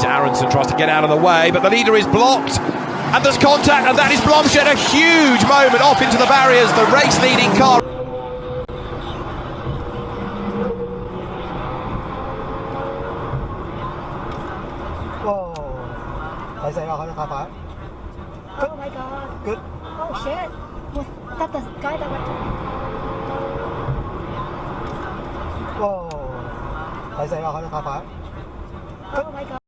Aronson tries to get out of the way, but the leader is blocked. And there's contact, and that is Blomshed. A huge moment off into the barriers. The race-leading car. Whoa. Oh my god. Good. Oh shit. Was that the guy that went to... Whoa. Oh my god.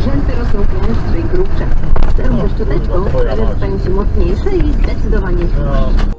Rzęsy rosną gęstsze i grubsze. Sterą szczoteczką sprawy stają się mocniejsze i zdecydowanie silniejsze.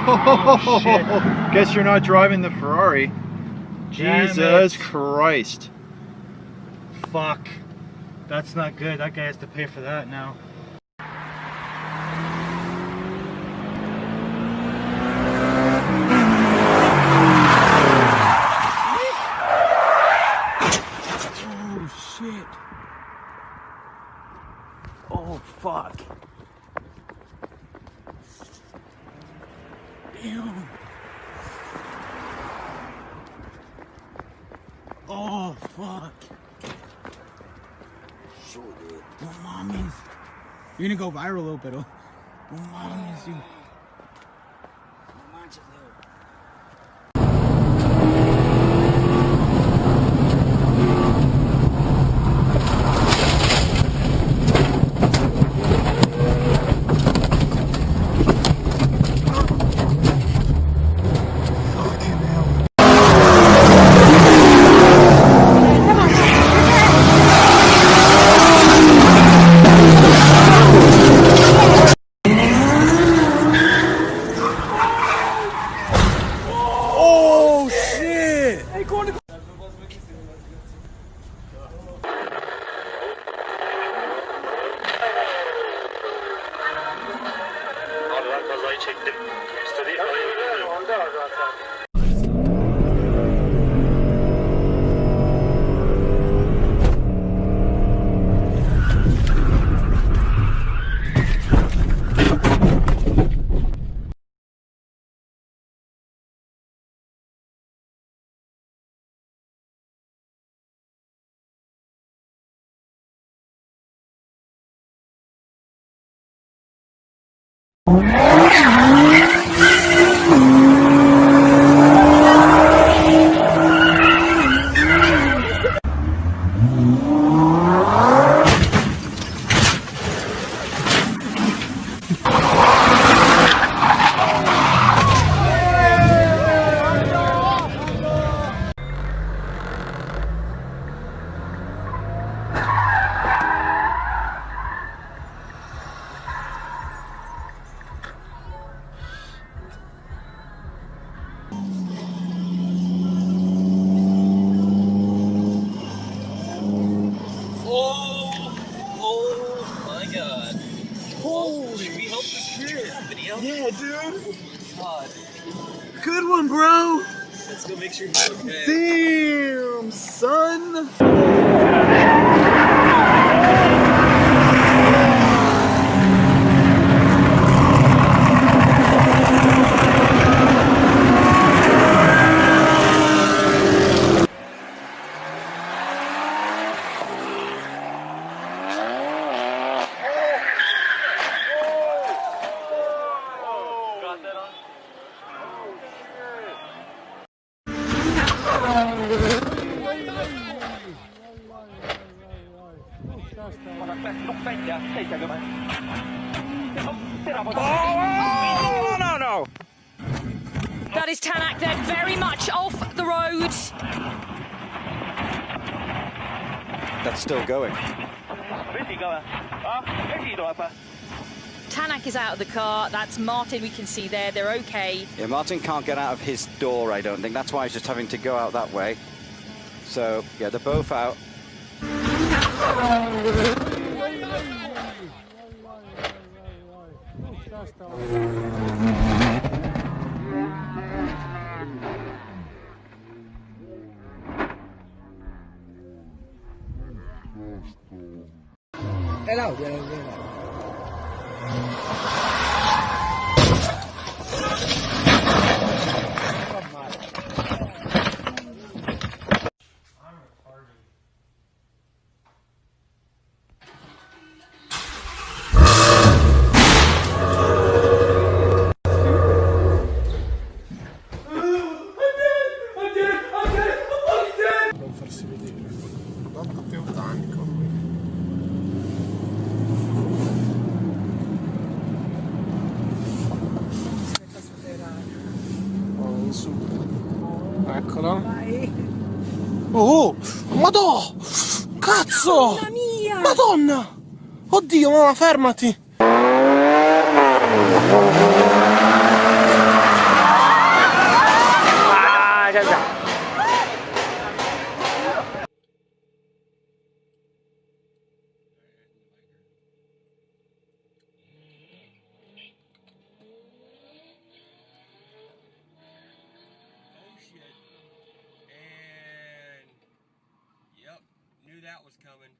Shit. Guess you're not driving the Ferrari. Jesus Christ. Fuck. That's not good. That guy has to pay for that now. Oh, shit. Oh, fuck. Damn. Oh, fuck. Sure, dude. No mames. You're gonna go viral a little bit. No mames, dude. No manches, dude. Oh my god. Holy should we help this kid? Video? Yeah, dude. God. Good one, bro. Let's go make sure he's okay. Damn, son. That is Tanak then very much off the road. That's still going. Tanak is out of the car. That's Martin we can see there. They're okay. Yeah, Martin can't get out of his door, I don't think. That's why he's just having to go out that way. So, yeah, they're both out. Eccola. Oh, madò! Cazzo! Mamma mia! Madonna! Oddio, mamma, fermati! And yep, knew that was coming.